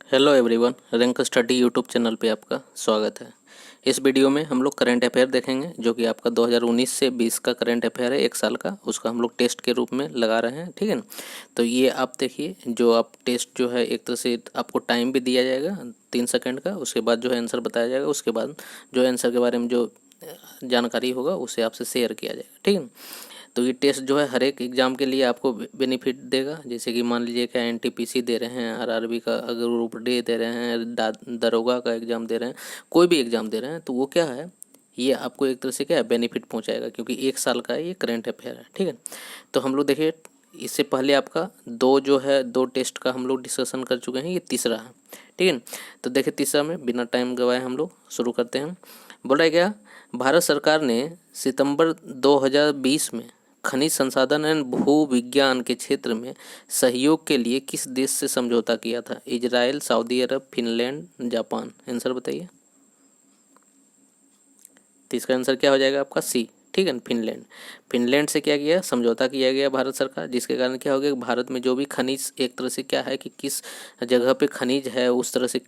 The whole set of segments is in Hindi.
Hello everyone, rank study YouTube channel पे आपका स्वागत है। इस वीडियो में हम लोग करंट अफेयर देखेंगे जो कि आपका 2019 से 20 का करंट अफेयर है, एक साल का। उसका हम लोग टेस्ट के रूप में लगा रहे हैं, ठीक है ना। तो ये आप देखिए, जो आप टेस्ट जो है एक तरह से आपको टाइम भी दिया जाएगा 3 सेकंड का। उसके बाद जो है आंसर बताया जाएगा। उसके बाद जो आंसर के बारे में जो जानकारी होगा उसे आपसे शेयर किया जाएगा, ठीक है। तो ये टेस्ट जो है हर एक एग्ज़ाम के लिए आपको बेनिफिट देगा। जैसे कि मान लीजिए कि एनटीपीसी दे रहे हैं, आरआरबी का अगर ग्रुप डी दे रहे हैं, दरोगा का एग्ज़ाम दे रहे हैं, कोई भी एग्ज़ाम दे रहे हैं, तो वो क्या है, ये आपको एक तरह से क्या है बेनिफिट पहुंचाएगा, क्योंकि एक साल का ये करंट अफेयर है, ठीक है। तो हम लोग देखिए, इससे पहले आपका दो टेस्ट का हम लोग डिस्कशन कर चुके हैं, ये तीसरा है, ठीक है। तो देखिए तीसरा में बिना टाइम गवाए हम लोग शुरू करते हैं। बोल रहा है क्या, भारत सरकार ने सितंबर 2020 में खनिज संसाधन एवं भू विज्ञान के क्षेत्र में सहयोग के लिए किस देश से समझौता किया था? इजराइल, सऊदी अरब, फिनलैंड, जापान। आंसर बताइए। तो इसका आंसर क्या हो जाएगा आपका सी, ठीक है ना, फिनलैंड। फिनलैंड से क्या किया, समझौता किया गया भारत सरकार, जिसके कारण क्या हो गया, भारत में जो भी खनिज एक तरह से क्या है कि किस जगह पे खनिज है उस तरह से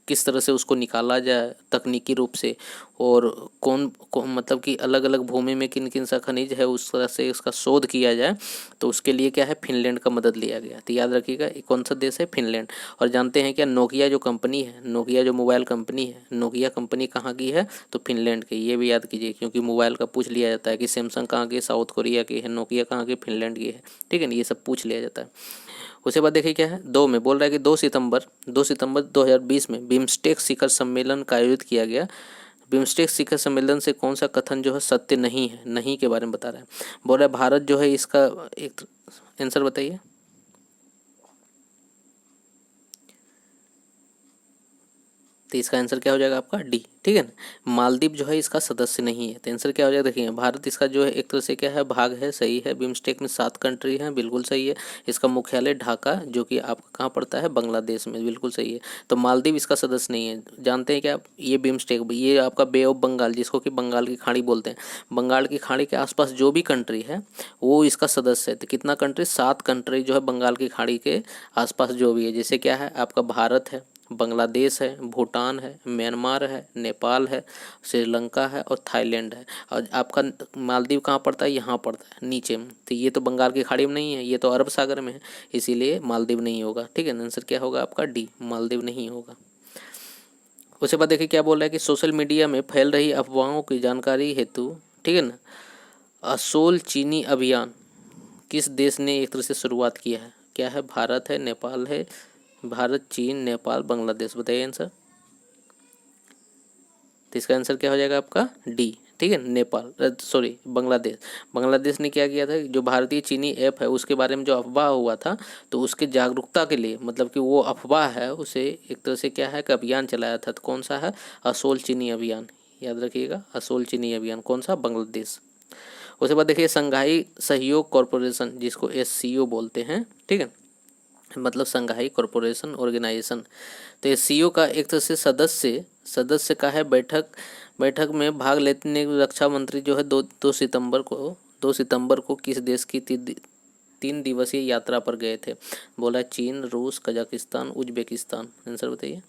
किस तरह से उसको निकाला जाए तकनीकी रूप से, और कौन मतलब कि अलग अलग भूमि में किन किन सा खनिज है उस तरह से उसका शोध किया जाए। तो उसके लिए क्या है, फिनलैंड का मदद लिया गया। तो याद रखिएगा कौन सा देश है, फिनलैंड। और जानते हैं क्या, नोकिया जो कंपनी है, नोकिया जो मोबाइल कंपनी है, नोकिया कंपनी कहाँ की है, तो फिनलैंड की। ये भी याद कीजिए, क्योंकि मोबाइल का पूछ लिया जाता है कि सैमसंग कहाँ की, साउथ कोरिया की है, नोकिया कहाँ की, फिनलैंड की है, ठीक है ना, ये सब पूछ लिया जाता है। उसके बाद देखिए क्या है, दो में बोल रहा है कि 2 सितंबर 2020 में बिम्स्टेक शिखर सम्मेलन का आयोजित किया गया। बिम्स्टेक शिखर सम्मेलन से कौन सा कथन जो है सत्य नहीं है, नहीं के बारे में बता रहा है। बोल रहा है भारत जो है इसका एक आंसर बताइए। तो इसका आंसर क्या हो जाएगा आपका डी, ठीक है ना। मालदीव जो है इसका सदस्य नहीं है। तो आंसर क्या हो जाएगा, देखिए भारत इसका जो है एक तरह से क्या है भाग है, सही है। बिम्स्टेक में 7 कंट्री हैं, बिल्कुल सही है। इसका मुख्यालय ढाका जो कि आपका कहाँ पड़ता है, बांग्लादेश में, बिल्कुल सही है। तो मालदीव इसका सदस्य नहीं है। जानते हैं क्या आप, ये बिम्स्टेक ये आपका बे ऑफ बंगाल, जिसको कि बंगाल की खाड़ी बोलते हैं, बंगाल की खाड़ी के आसपास जो भी कंट्री है वो इसका सदस्य है। तो कितना कंट्री, 7 कंट्री जो है बंगाल की खाड़ी के आसपास जो भी है, जैसे क्या है आपका भारत है, बांग्लादेश है, भूटान है, म्यांमार है, नेपाल है, श्रीलंका है और थाईलैंड है। और आपका मालदीव कहाँ पड़ता है, यहाँ पड़ता है नीचे में। तो ये तो बंगाल की खाड़ी में नहीं है, ये तो अरब सागर में है, इसीलिए मालदीव नहीं होगा, ठीक है। आंसर क्या होगा आपका डी, मालदीव नहीं होगा। उसके बाद देखिए क्या बोल रहा है कि सोशल मीडिया में फैल रही अफवाहों की जानकारी हेतु, ठीक है ना, असोल चीनी अभियान किस देश ने एक तरह से शुरुआत किया है? क्या है, भारत है, नेपाल है, भारत, चीन, नेपाल, बांग्लादेश। बताइए आंसर। तो इसका आंसर क्या हो जाएगा आपका डी, ठीक है, नेपाल, सॉरी बांग्लादेश। बांग्लादेश ने क्या किया था, जो भारतीय चीनी ऐप है उसके बारे में जो अफवाह हुआ था, तो उसके जागरूकता के लिए, मतलब कि वो अफवाह है उसे एक तरह से क्या है कि अभियान चलाया था। तो कौन सा है, असोल चीनी अभियान। याद रखिएगा, असोल चीनी अभियान कौन सा, बांग्लादेश। उसके बाद देखिए संघाई सहयोग कॉरपोरेशन, जिसको एससीओ बोलते हैं, ठीक है, मतलब संघाई कॉरपोरेशन ऑर्गेनाइजेशन। तो एससीओ का एक तरह से सदस्य का है बैठक में भाग लेने रक्षा मंत्री जो है 2 सितंबर को किस देश की 3 दिवसीय यात्रा पर गए थे? बोला चीन, रूस, कजाकिस्तान, उज्बेकिस्तान। आंसर बताइए।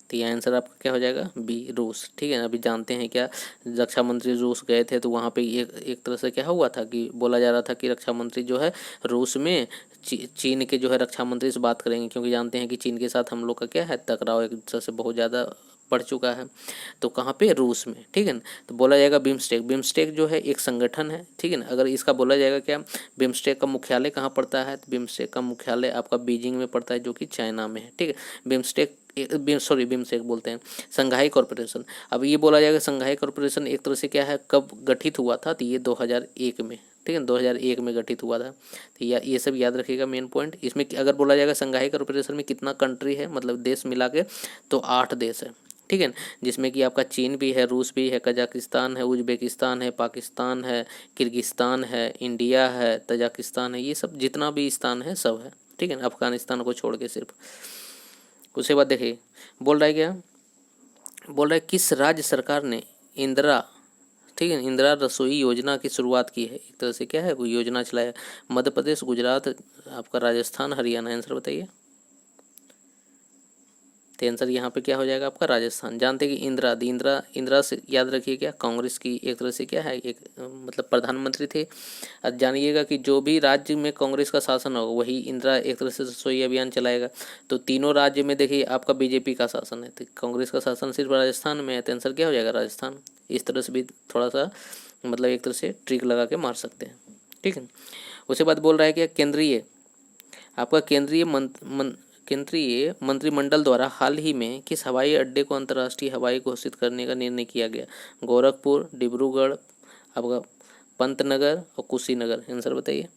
तो ये आंसर आपका क्या हो जाएगा बी, रूस, ठीक है। अभी जानते हैं क्या, रक्षा मंत्री रूस गए थे, तो वहाँ पे एक तरह से क्या हुआ था कि बोला जा रहा था कि रक्षा मंत्री जो है रूस में चीन के जो है रक्षा मंत्री से बात करेंगे, क्योंकि जानते हैं कि चीन के साथ हम लोग का क्या है टकराव एक तरह से बहुत ज़्यादा बढ़ चुका है। तो कहाँ पे, रूस में, ठीक है ना। तो बोला जाएगा बिम्स्टेक जो है एक संगठन है, ठीक है ना। अगर इसका बोला जाएगा क्या, बिम्स्टेक का मुख्यालय कहाँ पड़ता है, तो बिम्स्टेक का मुख्यालय आपका बीजिंग में पड़ता है, जो कि चाइना में है, ठीक है। बिम्स्टेक बोलते हैं, संघाई कॉरपोरेशन। अब ये बोला जाएगा संघाई कॉरपोरेशन एक तरह से क्या है कब गठित हुआ था, तो ये 2001 में, ठीक है, 2001 में गठित हुआ था। तो ये सब याद रखिएगा मेन पॉइंट। इसमें अगर बोला जाएगा संघाई कॉरपोरेशन में कितना कंट्री है, मतलब देश मिला के, तो 8 देश है, ठीक है, जिसमें कि आपका चीन भी है, रूस भी है, कजाकिस्तान है, उज्बेकिस्तान है, पाकिस्तान है, किर्गिस्तान है, इंडिया है, तजाकिस्तान है, ये सब जितना भी स्थान है सब है, ठीक है, अफगानिस्तान को छोड़ के सिर्फ। उसके बाद देखिए बोल रहा है क्या, बोल रहा है किस राज्य सरकार ने इंदिरा, ठीक है, इंदिरा रसोई योजना की शुरुआत की है? एक तरह से क्या है, कोई योजना चलाया, मध्य प्रदेश, गुजरात, आपका राजस्थान, हरियाणा। आंसर बताइए। तो आंसर यहाँ पे क्या हो जाएगा आपका राजस्थान। जानते हैं कि इंदिरा से याद रखिए क्या कांग्रेस की एक तरह से क्या है एक मतलब प्रधानमंत्री थे। अब जानिएगा कि जो भी राज्य में कांग्रेस का शासन होगा वही इंदिरा एक तरह से रसोई अभियान चलाएगा। तो तीनों राज्य में देखिए आपका बीजेपी का शासन है, तो कांग्रेस का शासन सिर्फ राजस्थान में है, तो आंसर क्या हो जाएगा राजस्थान। इस तरह से भी थोड़ा सा मतलब एक तरह से ट्रिक लगा के मार सकते हैं, ठीक है। उसके बाद बोल रहा है कि आपका केंद्रीय मंत्रिमंडल द्वारा हाल ही में किस हवाई अड्डे को अंतर्राष्ट्रीय हवाई घोषित करने का निर्णय किया गया। गोरखपुर, डिब्रूगढ़, आपका पंतनगर और कुशीनगर। आंसर बताइए।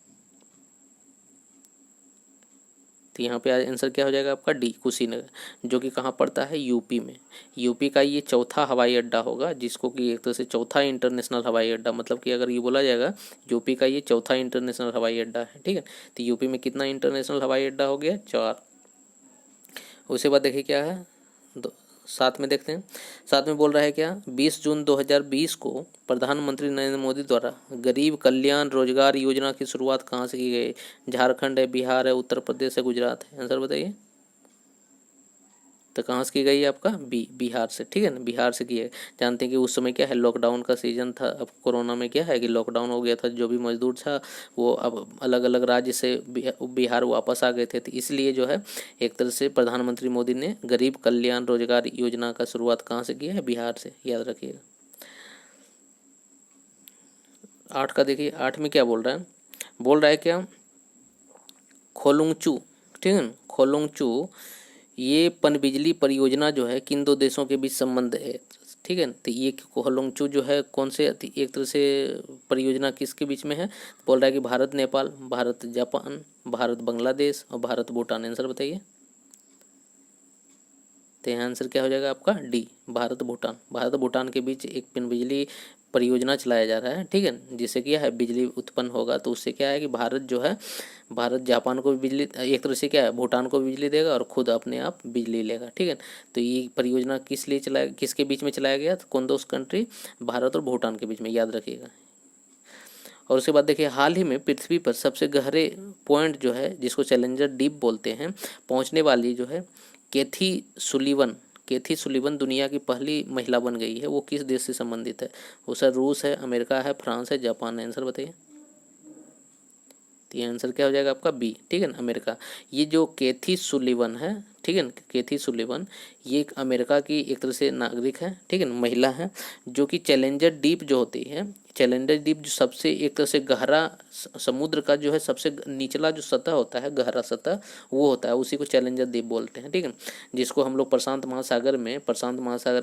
तो यहाँ पे आंसर क्या हो जाएगा आपका डी कुशीनगर, जो कि कहाँ पड़ता है यूपी में। यूपी का ये चौथा हवाई अड्डा होगा, जिसको कि एक तरह से चौथा इंटरनेशनल हवाई अड्डा, मतलब कि अगर ये बोला जाएगा यूपी का ये चौथा इंटरनेशनल हवाई अड्डा है, ठीक है। तो यूपी में कितना इंटरनेशनल हवाई अड्डा हो गया 4। उसके बाद देखिए क्या है साथ में देखते हैं। साथ में बोल रहा है क्या 20 जून 2020 को प्रधानमंत्री नरेंद्र मोदी द्वारा गरीब कल्याण रोजगार योजना की शुरुआत कहाँ से की गई। झारखंड है, बिहार है, उत्तर प्रदेश है, गुजरात है। आंसर बताइए। तो कहाँ से की गई है आपका बिहार से, ठीक है ना, बिहार से की है। जानते हैं कि उस समय क्या है लॉकडाउन का सीजन था। अब कोरोना में क्या है कि लॉकडाउन हो गया था, जो भी मजदूर था वो अब अलग अलग राज्य से बिहार वापस आ गए थे, तो इसलिए जो है एक तरह से प्रधानमंत्री मोदी ने गरीब कल्याण रोजगार योजना का शुरुआत कहाँ से किया है बिहार से, याद रखिएगा। 8 का देखिए, 8 में क्या बोल रहा है, बोल रहा है क्या खोलुंगचू, ठीक है ना, खोलुंगचू ये पनबिजली परियोजना जो है किन दो देशों के बीच संबंध है, ठीक है। तो ये खोलुंगचू जो है कौन से एक तरह से परियोजना किसके बीच में है, बोल रहा है कि भारत नेपाल, भारत जापान, भारत बांग्लादेश और भारत भूटान। आंसर बताइए। तो यहाँ आंसर क्या हो जाएगा आपका डी भारत भूटान। भारत भूटान के बीच एक पनबिजली परियोजना चलाया जा रहा है, ठीक है, जिससे क्या है बिजली उत्पन्न होगा। तो उससे क्या है कि भारत जो है भारत जापान को भी बिजली एक तरह से क्या है भूटान को भी बिजली देगा और खुद अपने आप बिजली लेगा, ठीक है। तो ये परियोजना किसके बीच में चलाया गया, तो कौन दो कंट्री, भारत और भूटान के बीच में, याद रखिएगा। और उसके बाद देखिए हाल ही में पृथ्वी पर सबसे गहरे पॉइंट जो है जिसको चैलेंजर डीप बोलते हैं पहुंचने वाली जो है केथी सुलीवन दुनिया की पहली महिला बन गई है। वो किस देश से संबंधित है, वो सर रूस है, अमेरिका है, फ्रांस है, जापान है। आंसर बताइए। तो ये आंसर क्या हो जाएगा आपका बी, ठीक है ना, अमेरिका। ये जो केथी सुलीवन है, ठीक है ना, केथी सुलीवन ये एक अमेरिका की एक तरह से नागरिक है, ठीक है ना, महिला है, जो कि चैलेंजर डीप जो होती है, चैलेंजर डीप जो सबसे एक तरह से गहरा समुद्र का जो है सबसे निचला जो सतह होता है गहरा सतह वो होता है, उसी को चैलेंजर द्वीप बोलते हैं, ठीक है। जिसको हम लोग प्रशांत महासागर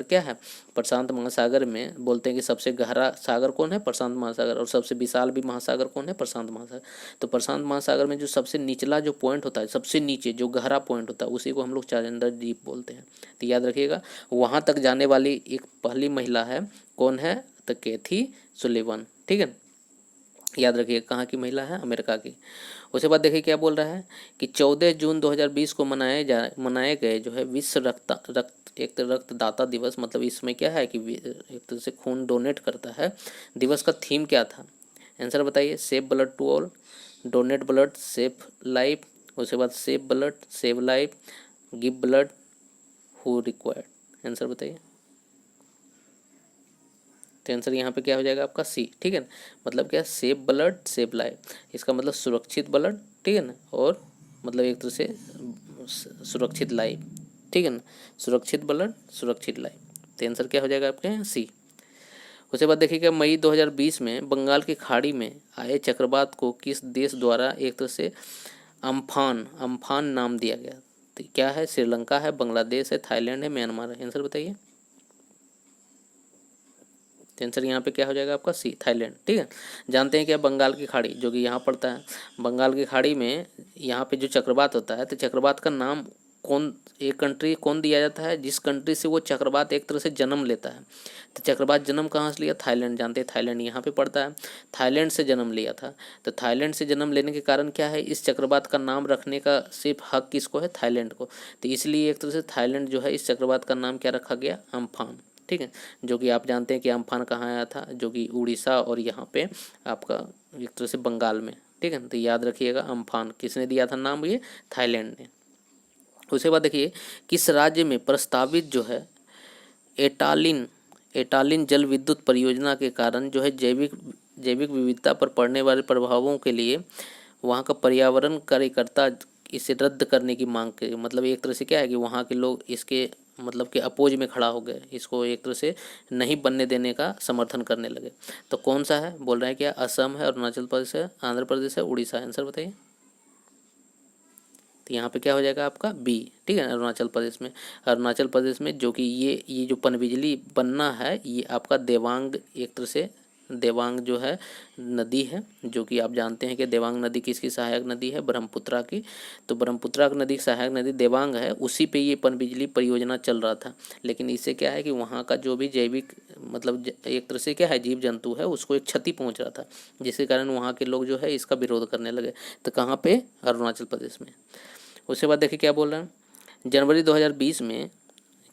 क्या है, प्रशांत महासागर में बोलते हैं कि सबसे गहरा सागर कौन है, प्रशांत महासागर, और सबसे विशाल भी महासागर कौन है, प्रशांत महासागर। तो प्रशांत महासागर में जो सबसे निचला जो पॉइंट होता है, सबसे नीचे जो गहरा पॉइंट होता है उसी को हम लोग चैलेंजर द्वीप बोलते हैं। तो याद रखिएगा वहाँ तक जाने वाली एक पहली महिला है, कौन है, तो केथी सुलीवन, ठीक है। याद रखिए कहाँ की महिला है, अमेरिका की। उसके बाद देखिए क्या बोल रहा है कि 14 जून 2020 को मनाए गए जो है विश्व रक्तदाता दिवस, मतलब इसमें क्या है कि एक तरह से खून डोनेट करता है, दिवस का थीम क्या था। आंसर बताइए। Save blood to all, donate blood save life, उसके बाद save blood save life, give blood who required. Answer बताइए। तो आंसर यहाँ पे क्या हो जाएगा आपका सी, ठीक है ना, मतलब क्या सेव ब्लड सेव लाइफ, इसका मतलब सुरक्षित ब्लड, ठीक है ना, और मतलब एक तरह से सुरक्षित लाइफ, ठीक है ना, सुरक्षित ब्लड सुरक्षित लाइफ। तो आंसर क्या हो जाएगा आपके यहाँ सी। उसके बाद देखिएगा मई 2020 में बंगाल की खाड़ी में आए चक्रवात को किस देश द्वारा एक तरह से अम्फान नाम दिया गया। तो क्या है, श्रीलंका है, बांग्लादेश है, थाईलैंड है, म्यांमार है। आंसर बताइए। तो आंसर यहाँ पे क्या हो जाएगा आपका सी थाईलैंड, ठीक है। जानते हैं क्या बंगाल की खाड़ी जो कि यहाँ पड़ता है, बंगाल की खाड़ी में यहाँ पे जो चक्रवात होता है तो चक्रवात का नाम एक कंट्री कौन दिया जाता है, जिस कंट्री से वो चक्रवात एक तरह से जन्म लेता है। तो चक्रवात जन्म कहाँ से लिया, थाईलैंड। जानते हैं थाईलैंड यहाँ पे पड़ता है, थाईलैंड से जन्म लिया था। तो थाईलैंड से जन्म लेने के कारण क्या है, इस चक्रवात का नाम रखने का सिर्फ हक किसको है, थाईलैंड को। तो इसलिए एक तरह से थाईलैंड जो है इस चक्रवात का नाम क्या रखा गया, अम्फान, ठीक है। जो कि आप जानते हैं कि अम्फान कहाँ आया था, जो कि उड़ीसा और यहाँ पे आपका एक तरह से बंगाल में, ठीक है। तो याद रखिएगा अम्फान किसने दिया था नाम, ये थाईलैंड ने। उसके बाद देखिए किस राज्य में प्रस्तावित जो है एटालिन एटालिन जल विद्युत परियोजना के कारण जो है जैविक विविधता पर पड़ने वाले प्रभावों के लिए वहाँ का पर्यावरण कार्यकर्ता इसे रद्द करने की मांग की। मतलब एक तरह से क्या है कि वहाँ के लोग इसके मतलब कि अपोज में खड़ा हो गए, इसको एक तरह से नहीं बनने देने का समर्थन करने लगे। तो कौन सा है, बोल रहे हैं क्या असम है, अरुणाचल प्रदेश है, आंध्र प्रदेश है, उड़ीसा है। आंसर बताइए। तो यहाँ पे क्या हो जाएगा आपका बी, ठीक है, अरुणाचल प्रदेश में जो कि ये जो पनबिजली बनना है ये आपका देवांग, एक तरह से देवांग जो है नदी है, जो कि आप जानते हैं कि देवांग नदी किसकी सहायक नदी है, ब्रह्मपुत्रा की। तो ब्रह्मपुत्रा की नदी की सहायक नदी देवांग है, उसी पे ये पनबिजली परियोजना चल रहा था। लेकिन इससे क्या है कि वहाँ का जो भी जैविक मतलब एक तरह से क्या है जीव जंतु है उसको एक क्षति पहुँच रहा था, जिसके कारण वहाँ के लोग जो है इसका विरोध करने लगे। तो कहाँ पे, अरुणाचल प्रदेश में। उसके बाद देखिए क्या बोल रहे हैं, जनवरी 2020 में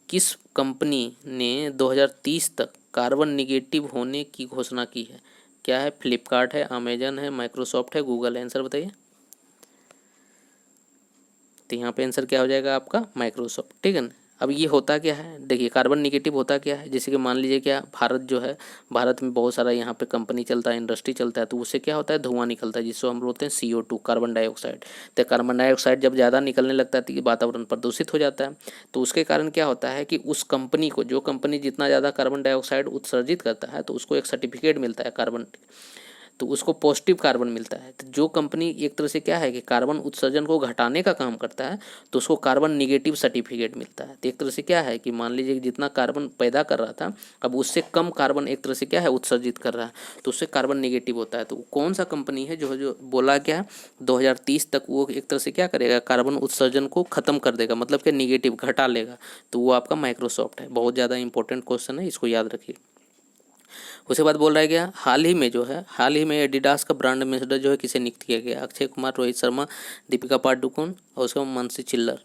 किस कंपनी ने 2030 तक कार्बन निगेटिव होने की घोषणा की है। क्या है, फ्लिपकार्ट है, अमेजन है, माइक्रोसॉफ्ट है, गूगल है। आंसर बताइए। तो यहाँ पे आंसर क्या हो जाएगा आपका माइक्रोसॉफ्ट, ठीक है ना। अब ये होता क्या है, देखिए कार्बन निगेटिव होता क्या है, जैसे कि मान लीजिए क्या भारत जो है, भारत में बहुत सारा यहाँ पे कंपनी चलता है, इंडस्ट्री चलता है, तो उससे क्या होता है धुआं निकलता है, जिसको हम बोलते हैं CO2, कार्बन डाइऑक्साइड। तो कार्बन डाइऑक्साइड जब ज़्यादा निकलने लगता है तो वातावरण प्रदूषित हो जाता है। तो उसके कारण क्या होता है कि उस कंपनी को, जो कंपनी जितना ज़्यादा कार्बन डाइऑक्साइड उत्सर्जित करता है तो उसको एक सर्टिफिकेट मिलता है कार्बन, तो उसको पॉजिटिव कार्बन मिलता है। तो जो कंपनी एक तरह से क्या है कि कार्बन उत्सर्जन को घटाने का काम करता है तो उसको कार्बन निगेटिव सर्टिफिकेट मिलता है। तो एक तरह से क्या है कि मान लीजिए कि जितना कार्बन पैदा कर रहा था अब उससे कम कार्बन एक तरह से क्या है उत्सर्जित कर रहा है, तो उससे कार्बन निगेटिव होता है। तो कौन सा कंपनी है जो बोला क्या है 2030 तक वो एक तरह से क्या करेगा, कार्बन उत्सर्जन को खत्म कर देगा, मतलब कि निगेटिव घटा लेगा। तो वो आपका माइक्रोसॉफ्ट है। बहुत ज़्यादा इंपॉर्टेंट क्वेश्चन है, इसको याद रखिए। उसके बाद बोल रहा है क्या, हाल ही में एडिडास का ब्रांड एम्बेसडर जो है किसे नियुक्त किया गया। अक्षय कुमार, रोहित शर्मा, दीपिका पादुकोण और उसका मानसी चिल्लर।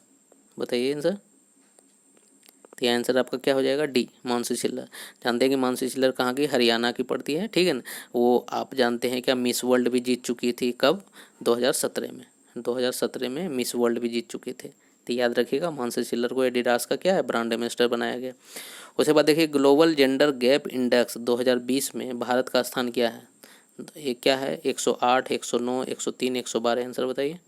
बताइए आंसर। तो यह आंसर आपका क्या हो जाएगा डी, मानसी चिल्लर। जानते हैं कि मानसी चिल्लर कहाँ की, हरियाणा की पड़ती है, ठीक है ना। वो आप जानते हैं क्या मिस वर्ल्ड भी जीत चुकी थी, कब, 2017 में। 2017 में मिस वर्ल्ड भी जीत चुके थे। तो याद रखिएगा मानसी चिल्लर को एडिडास का क्या है ब्रांड एम्बेसडर बनाया गया। उसके बाद देखिए ग्लोबल जेंडर गैप इंडेक्स 2020 में भारत का स्थान क्या है। ये क्या है, 108, 109, 103, 112। आंसर बताइए।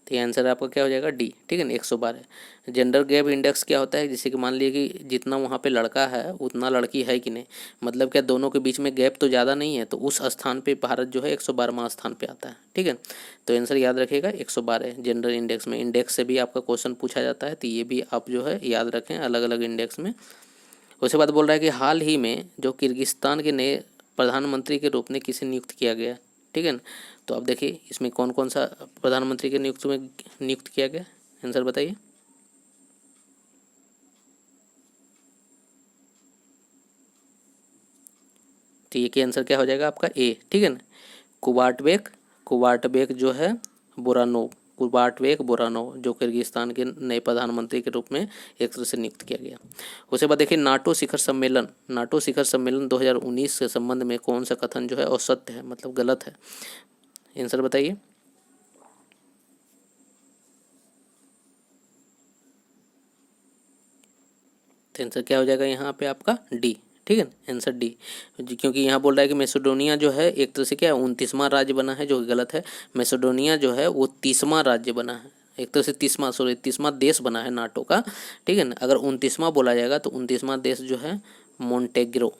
तो ये आंसर आपका क्या हो जाएगा डी, ठीक है ना, 112। जेंडर गैप इंडेक्स क्या होता है, जैसे कि मान लीजिए कि जितना वहाँ पे लड़का है उतना लड़की है कि नहीं, मतलब क्या दोनों के बीच में गैप तो ज़्यादा नहीं है, तो उस स्थान पे भारत जो है 112वां स्थान पे आता है, ठीक है। तो आंसर याद रखिएगा 112 जेंडर इंडेक्स में। इंडेक्स से भी आपका क्वेश्चन पूछा जाता है, तो ये भी आप जो है याद रखें अलग अलग इंडेक्स में। उसके बाद बोल रहा है कि हाल ही में जो किर्गिस्तान के नए प्रधानमंत्री के रूप में किसे नियुक्त किया गया, ठीक है ना। तो आप देखिए इसमें कौन कौन सा प्रधानमंत्री के नियुक्त किया गया। आंसर बताइए। तो ये के आंसर क्या हो जाएगा आपका ए, ठीक है ना, कुबार्टबेक जो है बोरानोव, जो किर्गिस्तान के नए प्रधानमंत्री के रूप में एक तरह से नियुक्त किया गया। उसके बाद देखिए नाटो शिखर सम्मेलन 2019 के संबंध में कौन सा कथन जो है असत्य है, मतलब गलत है। आंसर बताइए। तो आंसर क्या हो जाएगा यहाँ पे आपका डी, ठीक है ना, आंसर डी। क्योंकि यहाँ बोल रहा है कि मैसेडोनिया जो है एक तरह से क्या है 29वां राज्य बना है, जो कि गलत है। मैसेडोनिया जो है वो 30वां राज्य बना है, एक तरह से 30वां देश बना है नाटो का, ठीक है ना। अगर 29वां बोला जाएगा तो 29वां देश जो है मोन्टेग्रो,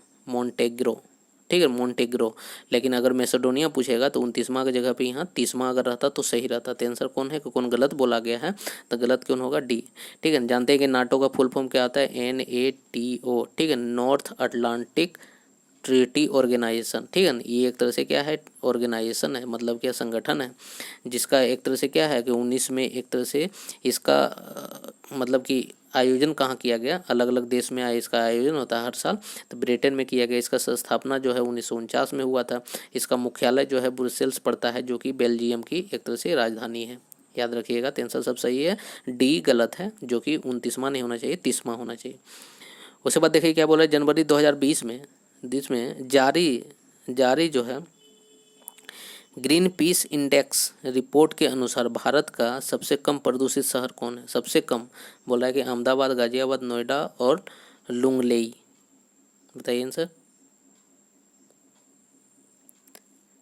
ठीक है, मोन्टेग्रो। लेकिन अगर मैसेडोनिया पूछेगा तो 29वां की जगह पे यहाँ 30वां अगर रहता तो सही रहता। तो आंसर कौन है कि कौन गलत बोला गया है, तो गलत कौन होगा डी, ठीक है। जानते हैं कि नाटो का फुल फॉर्म क्या आता है, NATO, ठीक है, नॉर्थ अटलांटिक ट्रीटी ऑर्गेनाइजेशन, ठीक है ना। ये एक तरह से क्या है ऑर्गेनाइजेशन है, मतलब क्या संगठन है, जिसका एक तरह से क्या है कि 19 में एक तरह से इसका मतलब कि आयोजन कहाँ किया गया, अलग अलग देश में इसका आयोजन होता है हर साल। तो ब्रिटेन में किया गया। इसका स्थापना जो है 1949 में हुआ था। इसका मुख्यालय जो है ब्रुसेल्स पड़ता है, जो कि बेल्जियम की एक तरह से राजधानी है। याद रखिएगा। तो आंसर सब सही है, डी गलत है, जो कि 29वां नहीं होना चाहिए, 30वां होना चाहिए। उसके बाद देखिए क्या बोला, जनवरी 2020 में जारी जो है ग्रीन पीस इंडेक्स रिपोर्ट के अनुसार भारत का सबसे कम प्रदूषित शहर कौन है? सबसे कम बोल रहा है कि अहमदाबाद, गाजियाबाद, नोएडा और लुंगलेई। बताइए आंसर।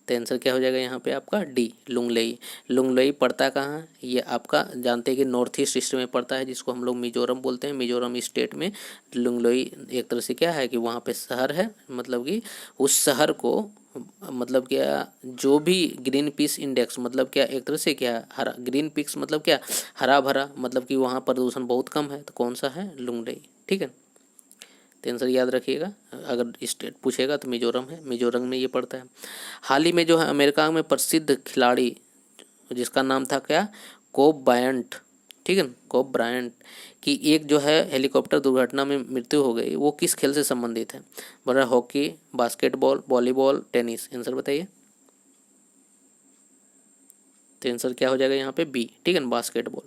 तो आंसर क्या हो जाएगा यहाँ पे आपका डी, लुंगलेई। लुंगलेई पड़ता कहाँ है? ये आपका जानते हैं कि नॉर्थ ईस्ट में पड़ता है, जिसको हम लोग मिजोरम बोलते हैं। मिजोरम स्टेट में लुंगलेई एक तरह से क्या है कि वहाँ पे शहर है, मतलब कि उस शहर को मतलब क्या, जो भी ग्रीन पीस इंडेक्स मतलब क्या, एक तरह से क्या हरा, ग्रीन पीस मतलब क्या, हरा भरा, मतलब कि वहाँ प्रदूषण बहुत कम है। तो कौन सा है? लुंगलेई। ठीक है, तो आंसर याद रखिएगा। अगर स्टेट पूछेगा तो मिजोरम है, मिजोरम में ये पड़ता है। हाल ही में जो है अमेरिका में प्रसिद्ध खिलाड़ी जिसका नाम था क्या, कोब ब्रायंट, ठीक है, कोब ब्रायंट की एक जो है हेलीकॉप्टर दुर्घटना में मृत्यु हो गई, वो किस खेल से संबंधित है? बोल रहा hockey, basketball, volleyball, tennis. Answer बताइए। तो आंसर क्या हो जाएगा यहाँ पे बी, ठीक है, बास्केटबॉल।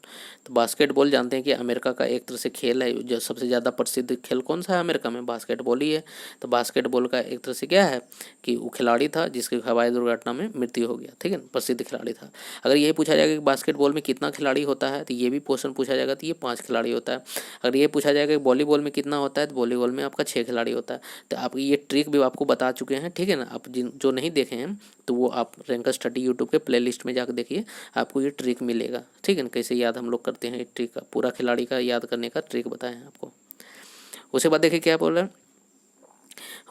तो बास्केटबॉल जानते हैं कि अमेरिका का एक तरह से खेल है, जो सबसे ज़्यादा प्रसिद्ध खेल कौन सा है अमेरिका में? बास्केटबॉल ही है। तो बास्केटबॉल का एक तरह से क्या है कि वो खिलाड़ी था जिसकी हवाई दुर्घटना में मृत्यु हो गया, ठीक है, प्रसिद्ध खिलाड़ी था। अगर यही पूछा जाएगा कि बास्केटबॉल में कितना खिलाड़ी होता है, तो ये भी क्वेश्चन पूछा जाएगा, तो ये 5 खिलाड़ी होता है। अगर ये पूछा जाएगा कि वॉलीबॉल में कितना होता है, तो वॉलीबॉल में आपका 6 खिलाड़ी होता है। तो आप ये ट्रिक भी आपको बता चुके हैं, ठीक है ना। आप जिन जो नहीं देखे हैं तो वो आप रैंकर स्टडी यूट्यूब के प्लेलिस्ट में जाकर देखिए, आपको ये ट्रिक मिलेगा, ठीक है ना। कैसे याद हम लोग करते हैं, ये ट्रिक का पूरा खिलाड़ी का याद करने का ट्रिक बताएं आपको। उसके बाद देखिए क्या बोल रहे हैं,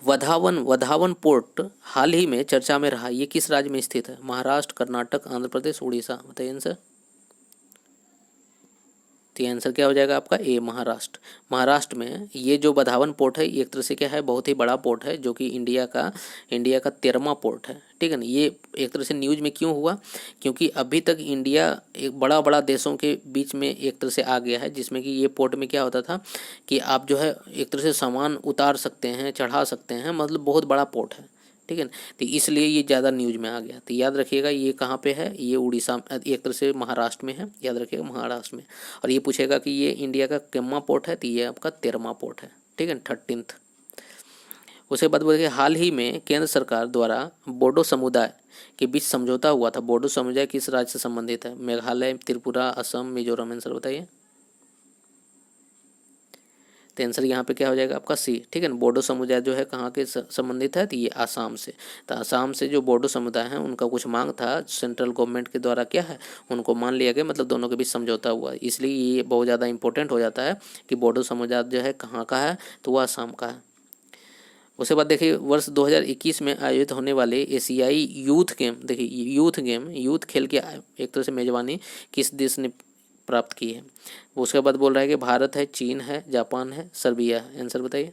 वधावन, वधावन पोर्ट हाल ही में चर्चा में रहा, ये किस राज्य में स्थित है? महाराष्ट्र, कर्नाटक, आंध्र प्रदेश, उड़ीसा। बताइए आंसर। तो ये आंसर क्या हो जाएगा आपका ए, महाराष्ट्र। महाराष्ट्र में ये जो बधावन पोर्ट है, एक तरह से क्या है, बहुत ही बड़ा पोर्ट है, जो कि इंडिया का 13वां पोर्ट है, ठीक है ना। ये एक तरह से न्यूज़ में क्यों हुआ, क्योंकि अभी तक इंडिया एक बड़ा बड़ा देशों के बीच में एक तरह से आ गया है, जिसमें कि ये पोर्ट में क्या होता था कि आप जो है एक तरह से सामान उतार सकते हैं, चढ़ा सकते हैं, मतलब बहुत बड़ा पोर्ट है, ठीक है ना। तो इसलिए ये ज़्यादा न्यूज में आ गया। तो याद रखिएगा ये कहाँ पे है, ये उड़ीसा, एक तरह से महाराष्ट्र में है, याद रखिएगा महाराष्ट्र में। और ये पूछेगा कि ये इंडिया का कितना पोर्ट है, तो ये आपका 13वां पोर्ट है, ठीक है, 13th। उसके बाद बोलिए हाल ही में केंद्र सरकार द्वारा बोडो समुदाय के बीच समझौता हुआ था। बोडो समुदाय किस राज्य से संबंधित है? मेघालय, त्रिपुरा, असम, मिजोरम। आंसर बताइए। तो आंसर यहाँ पे क्या हो जाएगा आपका सी, ठीक है ना। बोडो समुदाय जो है कहाँ के संबंधित है, तो ये आसाम से। तो आसाम से जो बोडो समुदाय है उनका कुछ मांग था, सेंट्रल गवर्नमेंट के द्वारा क्या है उनको मान लिया गया, मतलब दोनों के बीच समझौता हुआ। इसलिए ये बहुत ज़्यादा इंपॉर्टेंट हो जाता है कि बोडो समुदाय जो है कहाँ का है, तो वह आसाम का है। उसके बाद देखिए वर्ष 2021 में आयोजित होने वाले एशियाई यूथ गेम, देखिए यूथ खेल की एक तरह से मेजबानी किस देश ने प्राप्त की है? उसके बाद बोल रहा है कि भारत है, चीन है, जापान है, सर्बिया है। आंसर बताइए।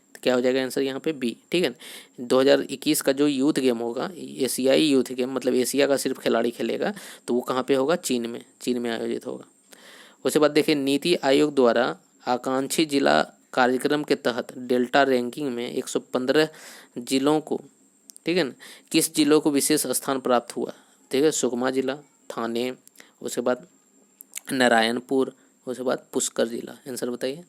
तो क्या हो जाएगा आंसर यहाँ पे बी, ठीक है। 2021 का जो यूथ गेम होगा, एशियाई यूथ गेम, मतलब एशिया का सिर्फ खिलाड़ी खेलेगा, तो वो कहाँ पे होगा? चीन में आयोजित होगा। उसके बाद देखिए नीति आयोग द्वारा आकांक्षी जिला कार्यक्रम के तहत डेल्टा रैंकिंग में 115 जिलों को, ठीक है ना, किस जिलों को विशेष स्थान प्राप्त हुआ? ठीक है, सुकमा जिला, थाने, उसके बाद नारायणपुर, उसके बाद पुष्कर जिला। आंसर बताइए।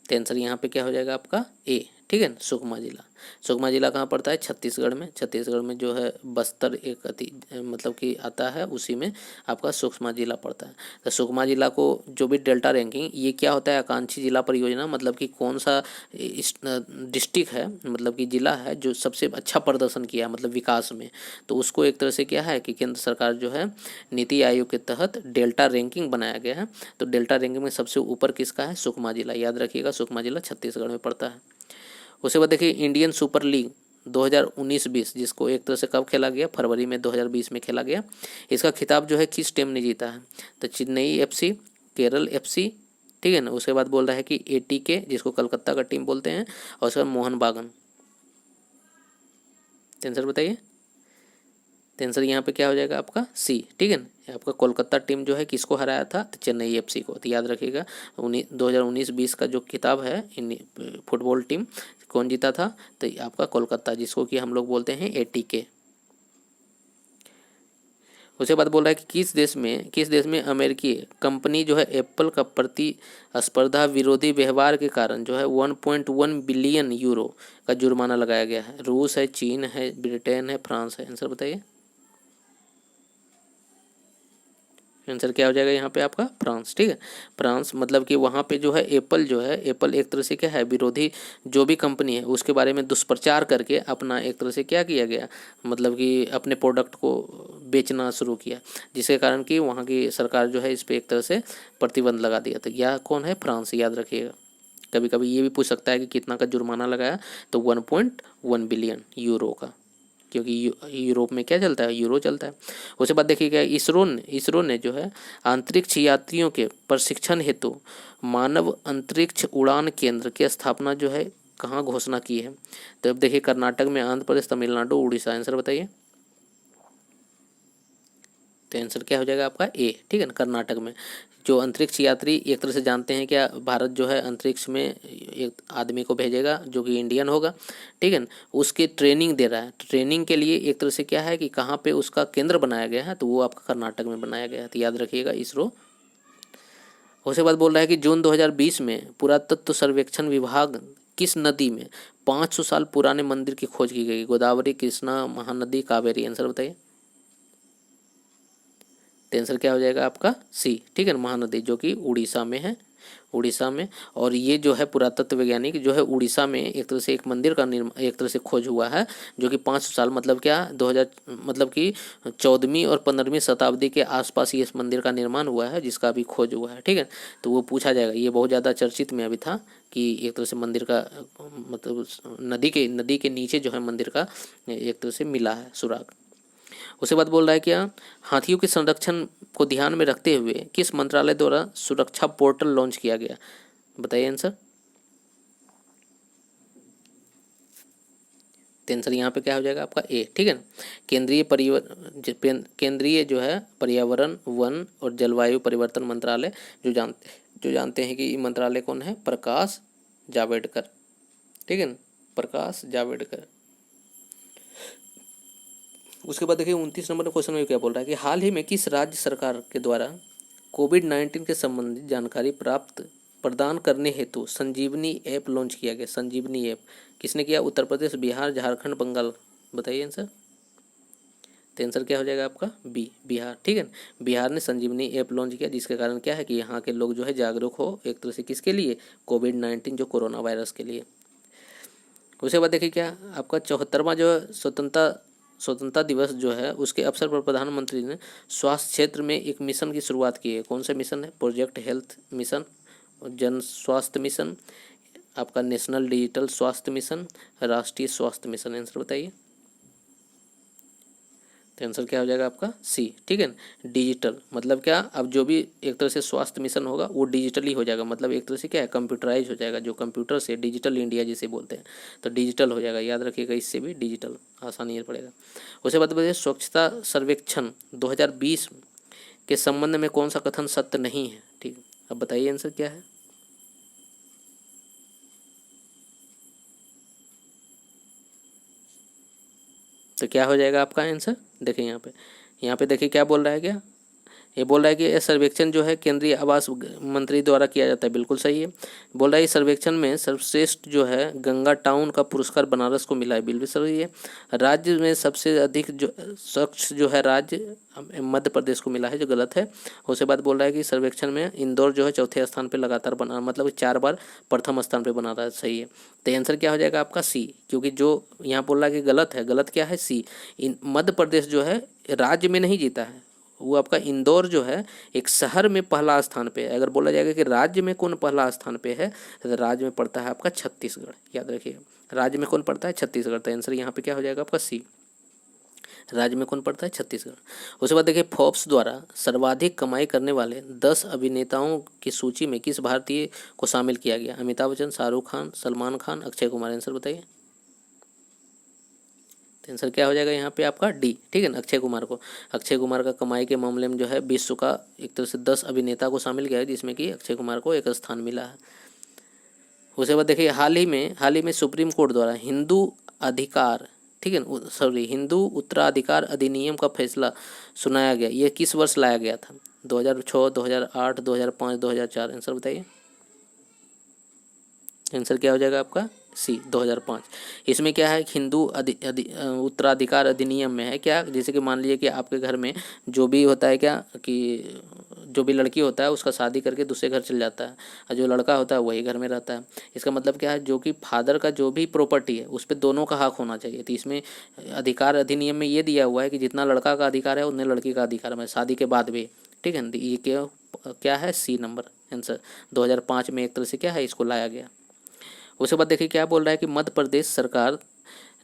तो आंसर यहाँ पे क्या हो जाएगा आपका ए, ठीक है ना, सुकमा जिला। सुकमा जिला कहाँ पड़ता है? छत्तीसगढ़ में। छत्तीसगढ़ में जो है बस्तर एक अति मतलब कि आता है, उसी में आपका सुकमा जिला पड़ता है। तो सुकमा जिला को जो भी डेल्टा रैंकिंग, ये क्या होता है, आकांक्षी जिला परियोजना, मतलब कि कौन सा डिस्ट्रिक्ट है, मतलब कि जिला है जो सबसे अच्छा प्रदर्शन किया है मतलब विकास में, तो उसको एक तरह से क्या है कि केंद्र सरकार जो है नीति आयोग के तहत डेल्टा रैंकिंग बनाया गया है। तो डेल्टा रैंकिंग में सबसे ऊपर किसका है? सुकमा जिला। याद रखिएगा सुकमा जिला छत्तीसगढ़ में पड़ता है। उसके बाद देखिए इंडियन सुपर लीग 2019-20 जिसको एक तरह से कब खेला गया? फरवरी में 2020 में खेला गया। इसका खिताब जो है किस टीम ने जीता है? तो चेन्नई एफसी, केरल एफसी, ठीक है ना। उसके बाद बोल रहा है कि एटीके जिसको कलकत्ता का टीम बोलते हैं, और उसके बाद मोहन बागान। आंसर बताइए। तो आंसर यहाँ पे क्या हो जाएगा आपका सी, ठीक है ना। आपका कोलकाता टीम जो है किसको हराया था? तो चेन्नई एफसी को। तो याद रखिएगा 2019-20 का जो किताब है फुटबॉल टीम कौन जीता था? तो आपका कोलकाता, जिसको कि हम लोग बोलते हैं एटीके। उसके बाद बोल रहा है कि किस देश में अमेरिकी कंपनी जो है एप्पल का प्रतिस्पर्धा विरोधी व्यवहार के कारण जो है 1.1 बिलियन यूरो का जुर्माना लगाया गया है। रूस है, चीन है, ब्रिटेन है, फ्रांस है। आंसर बताइए। आंसर क्या हो जाएगा यहाँ पे आपका? फ्रांस। ठीक है, फ्रांस मतलब कि वहाँ पे जो है एप्पल एक तरह से क्या है, विरोधी जो भी कंपनी है उसके बारे में दुष्प्रचार करके अपना एक तरह से क्या किया गया, मतलब कि अपने प्रोडक्ट को बेचना शुरू किया, जिसके कारण कि वहाँ की सरकार जो है इस पर एक तरह से प्रतिबंध लगा दिया। तो यह कौन है? फ्रांस। याद रखिएगा। कभी कभी ये भी पूछ सकता है कि कितना का जुर्माना लगाया, तो 1.1 बिलियन यूरो का, क्योंकि यूरोप में क्या चलता है? यूरो चलता है। उसके बाद देखिएगा इसरो ने जो है अंतरिक्ष यात्रियों के प्रशिक्षण हेतु मानव अंतरिक्ष उड़ान केंद्र की स्थापना जो है कहाँ घोषणा की है? तो अब देखिए कर्नाटक में, आंध्र प्रदेश, तमिलनाडु, उड़ीसा। आंसर बताइए। तो आंसर क्या हो जाएगा आपका? ए। ठीक है ना, कर्नाटक में। जो अंतरिक्ष यात्री एक तरह से जानते हैं क्या, भारत जो है अंतरिक्ष में एक आदमी को भेजेगा जो कि इंडियन होगा, ठीक है ना, उसकी ट्रेनिंग दे रहा है। ट्रेनिंग के लिए एक तरह से क्या है कि कहाँ पे उसका केंद्र बनाया गया है, तो वो आपका कर्नाटक में बनाया गया है। तो याद रखिएगा इसरो। उसके बाद बोल रहा है कि जून 2020 में पुरातत्व सर्वेक्षण विभाग किस नदी में 500 साल पुराने मंदिर की खोज की गई? गोदावरी, कृष्णा, महानदी, कावेरी। आंसर बताइए। तो आंसर क्या हो जाएगा आपका? सी। ठीक है ना, महानदी, जो कि उड़ीसा में है, उड़ीसा में। और ये जो है पुरातत्व वैज्ञानिक जो है उड़ीसा में एक तरह से एक मंदिर का निर्माण एक तरह से खोज हुआ है, जो कि 500 साल मतलब क्या 2000 मतलब कि 14वीं और 15वीं शताब्दी के आसपास ये इस मंदिर का निर्माण हुआ है, जिसका अभी खोज हुआ है। ठीक है, तो वो पूछा जाएगा। ये बहुत ज़्यादा चर्चित में अभी था कि एक तरह से मंदिर का मतलब नदी के नीचे जो है मंदिर का एक तरह से मिला है सुराग। उसके बाद बोल रहा है क्या, हाथियों के संरक्षण को ध्यान में रखते हुए किस मंत्रालय द्वारा सुरक्षा पोर्टल लॉन्च किया गया? बताइए आंसर। तो आंसर यहाँ पे क्या हो जाएगा आपका? ए। ठीक है ना, केंद्रीय जो है पर्यावरण, वन और जलवायु परिवर्तन मंत्रालय, जो जानते हैं कि ये मंत्रालय कौन है? प्रकाश जावड़ेकर। ठीक है ना, प्रकाश जावड़ेकर। उसके बाद देखिए 29 नंबर क्वेश्चन में क्या बोल रहा है कि हाल ही में किस राज्य सरकार के द्वारा कोविड-19 के संबंधित जानकारी प्राप्त प्रदान करने हेतु संजीवनी ऐप लॉन्च किया गया? संजीवनी ऐप किसने किया? उत्तर प्रदेश, बिहार, झारखंड, बंगाल। बताइए आंसर। तो आंसर क्या हो जाएगा आपका? बी, बिहार। ठीक है ना, बिहार ने संजीवनी ऐप लॉन्च किया, जिसके कारण क्या है कि यहाँ के लोग जो है जागरूक हो एक तरह से किसके लिए? कोविड-19 जो कोरोना वायरस के लिए। उसके बाद देखिए क्या आपका 74वां जो है स्वतंत्रता दिवस जो है उसके अवसर पर प्रधानमंत्री ने स्वास्थ्य क्षेत्र में एक मिशन की शुरुआत की है। कौन सा मिशन है? प्रोजेक्ट हेल्थ मिशन, जन स्वास्थ्य मिशन, आपका नेशनल डिजिटल स्वास्थ्य मिशन, राष्ट्रीय स्वास्थ्य मिशन। आंसर बताइए। तो आंसर क्या हो जाएगा आपका? सी। ठीक है ना, डिजिटल मतलब क्या, अब जो भी एक तरह से स्वास्थ्य मिशन होगा वो डिजिटली हो जाएगा, मतलब एक तरह से क्या है, कंप्यूटराइज हो जाएगा, जो कंप्यूटर से डिजिटल इंडिया जिसे बोलते हैं, तो डिजिटल हो जाएगा। याद रखिएगा, इससे भी डिजिटल आसानी ये पड़ेगा। उसके बाद बताइए स्वच्छता सर्वेक्षण 2020 के संबंध में कौन सा कथन सत्य नहीं है? ठीक, अब बताइए आंसर क्या है। तो क्या हो जाएगा आपका आंसर? देखिए यहाँ पे देखिए क्या बोल रहा है, क्या ये बोल रहा है कि यह सर्वेक्षण जो है केंद्रीय आवास मंत्री द्वारा किया जाता है। बिल्कुल सही है। बोल रहा है इस सर्वेक्षण में सर्वश्रेष्ठ जो है गंगा टाउन का पुरस्कार बनारस को मिला है। बिल्कुल सही है। राज्य में सबसे अधिक जो स्वच्छ जो है राज्य मध्य प्रदेश को मिला है, जो गलत है। उसके बाद बोल रहा है कि सर्वेक्षण में इंदौर जो है चौथे स्थान पर लगातार बना, मतलब 4 बार प्रथम स्थान पर बना रहा है। सही है। तो आंसर क्या हो जाएगा आपका? सी, क्योंकि जो यहाँ बोल रहा है कि गलत है, गलत क्या है? सी। मध्य प्रदेश जो है राज्य में नहीं जीता है, वो आपका इंदौर जो है एक शहर में पहला स्थान पे है। अगर बोला जाएगा कि राज्य में कौन पहला स्थान पे है, तो राज्य में पड़ता है आपका छत्तीसगढ़। याद रखिएगा, राज्य में कौन पड़ता है? छत्तीसगढ़। तो आंसर यहाँ पे क्या हो जाएगा आपका? सी, राज्य में कौन पड़ता है? छत्तीसगढ़। उसके बाद देखिए फोर्ब्स द्वारा सर्वाधिक कमाई करने वाले 10 अभिनेताओं की सूची में किस भारतीय को शामिल किया गया? अमिताभ बच्चन, शाहरुख खान, सलमान खान, अक्षय कुमार। आंसर बताइए। तो आंसर क्या हो जाएगा यहाँ पे आपका? डी। ठीक है ना, अक्षय कुमार को। अक्षय कुमार का कमाई के मामले में जो है विश्व का एक तरह से 10 अभिनेता को शामिल किया है, जिसमें कि अक्षय कुमार को एक स्थान मिला है। उसके बाद देखिए हाल ही में सुप्रीम कोर्ट द्वारा हिंदू अधिकार ठीक है, सॉरी, हिंदू उत्तराधिकार अधिनियम का फैसला सुनाया गया, ये किस वर्ष लाया गया था? 2006, 2008, 2005, 2004। आंसर बताइए। आंसर क्या हो जाएगा आपका? सी, 2005। इसमें क्या है, हिंदू उत्तराधिकार अधिनियम में है क्या, जैसे कि मान लीजिए कि आपके घर में जो भी होता है क्या कि जो भी लड़की होता है उसका शादी करके दूसरे घर चल जाता है, और जो लड़का होता है वही घर में रहता है। इसका मतलब क्या है, जो कि फादर का जो भी प्रॉपर्टी है उस पर दोनों का हक होना चाहिए। तो इसमें अधिकार अधिनियम में ये दिया हुआ है कि जितना लड़का का अधिकार है उतने लड़की का अधिकार है शादी के बाद भी। ठीक है, ये क्या है? सी नंबर आंसर। 2005 में एक तरह से क्या है, इसको लाया गया। उसके बाद देखिए क्या बोल रहा है कि मध्य प्रदेश सरकार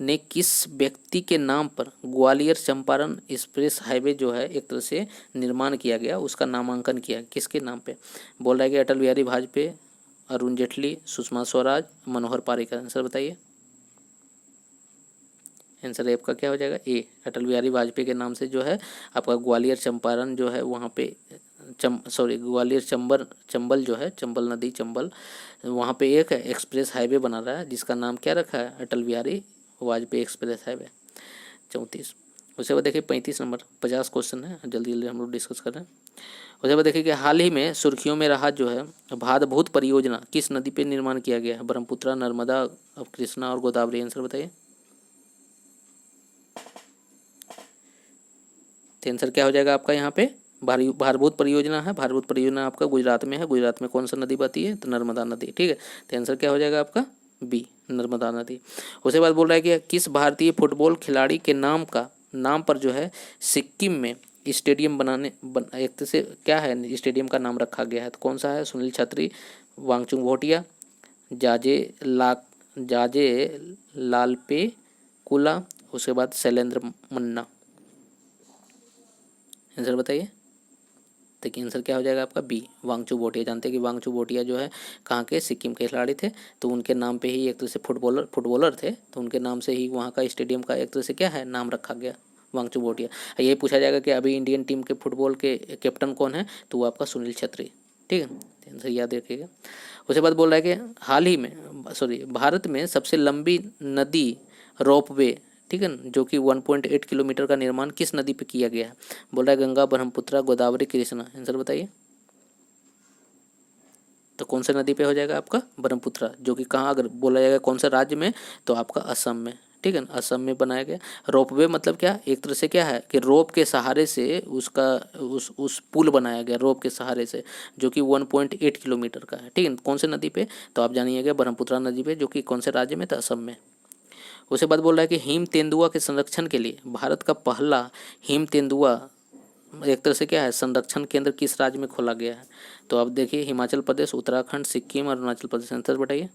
ने किस व्यक्ति के नाम पर ग्वालियर चंपारण एक्सप्रेस हाईवे जो है एक तरह से निर्माण किया गया, उसका नामांकन किया, किसके नाम पे? बोल रहा है कि अटल बिहारी वाजपेयी, अरुण जेटली, सुषमा स्वराज, मनोहर पारिकर। आंसर बताइए। आंसर आपका क्या हो जाएगा? ए, अटल बिहारी वाजपेयी के नाम से जो है आपका ग्वालियर चंपारण जो है वहाँ पे ग्वालियर चंबल जो है, चंबल नदी, चंबल, वहाँ पे एक एक्सप्रेस हाईवे बना रहा है जिसका नाम क्या रखा है? Atal Bihari Vajpayee express highway. 34। उसके बाद देखिए 35 नंबर, 50 क्वेश्चन है, जल्दी जल्दी हम लोग डिस्कस कर रहे हैं। उसके बाद देखिए कि हाल ही में सुर्खियों में रहा जो है भादभूत परियोजना किस नदी पे निर्माण किया गया है? ब्रह्मपुत्र, नर्मदा, कृष्णा और गोदावरी। आंसर बताइए। तो आंसर क्या हो जाएगा आपका? यहाँ पे भारभूत परियोजना है। भारभूत परियोजना आपका गुजरात में है। गुजरात में कौन सा नदी बहती है? तो नर्मदा नदी। ठीक है, तो आंसर क्या हो जाएगा आपका? बी, नर्मदा नदी। उसके बाद बोल रहा है कि किस भारतीय फुटबॉल खिलाड़ी के नाम पर जो है सिक्किम में स्टेडियम एक तरह से क्या है, स्टेडियम का नाम रखा गया है, तो कौन सा है? सुनील छेत्री, वांगचुक भूटिया, जाजे लालपे कुला, उसके बाद शैलेंद्र मन्ना। आंसर बताइए। देखिए आंसर क्या हो जाएगा आपका? बी, वांगचुक भूटिया। जानते हैं कि वांगचुक भूटिया जो है कहाँ के? सिक्किम के खिलाड़ी थे, तो उनके नाम पे ही एक तरह से फुटबॉलर थे, तो उनके नाम से ही वहाँ का स्टेडियम का एक तरह से क्या है, नाम रखा गया, वांगचुक भूटिया। ये पूछा जाएगा कि अभी इंडियन टीम के फुटबॉल के कैप्टन कौन है, तो वो आपका सुनील छेत्री। ठीक है, आंसर याद रखिएगा। उसके बाद बोल रहा है कि हाल ही में भारत में सबसे लंबी नदी रोपवे, ठीक है ना, जो कि 1.8 किलोमीटर का निर्माण किस नदी पे किया गया है? बोल रहा है गंगा, ब्रह्मपुत्र, गोदावरी, कृष्णा। आंसर बताइए। तो कौन सा नदी पे हो जाएगा आपका? ब्रह्मपुत्र, जो कि कहाँ अगर बोला जाएगा कौन सा राज्य में, तो आपका असम में। ठीक है ना, असम में बनाया गया। रोपवे मतलब क्या? एक तरह से क्या है कि रोप के सहारे से उसका उस पुल बनाया गया, रोप के सहारे से, जो कि 1.8 किलोमीटर का है। ठीक है, कौन से नदी पे? तो आप जानिएगा ब्रह्मपुत्र नदी पे, जो कि कौन से राज्य में था? असम में। उसके बाद बोल रहा है कि हिम तेंदुआ के संरक्षण के लिए भारत का पहला हिम तेंदुआ एक तरह से क्या है, संरक्षण केंद्र किस राज्य में खोला गया है? तो आप देखिए हिमाचल प्रदेश, उत्तराखंड, सिक्किम और अरुणाचल प्रदेश। आंसर बताइए।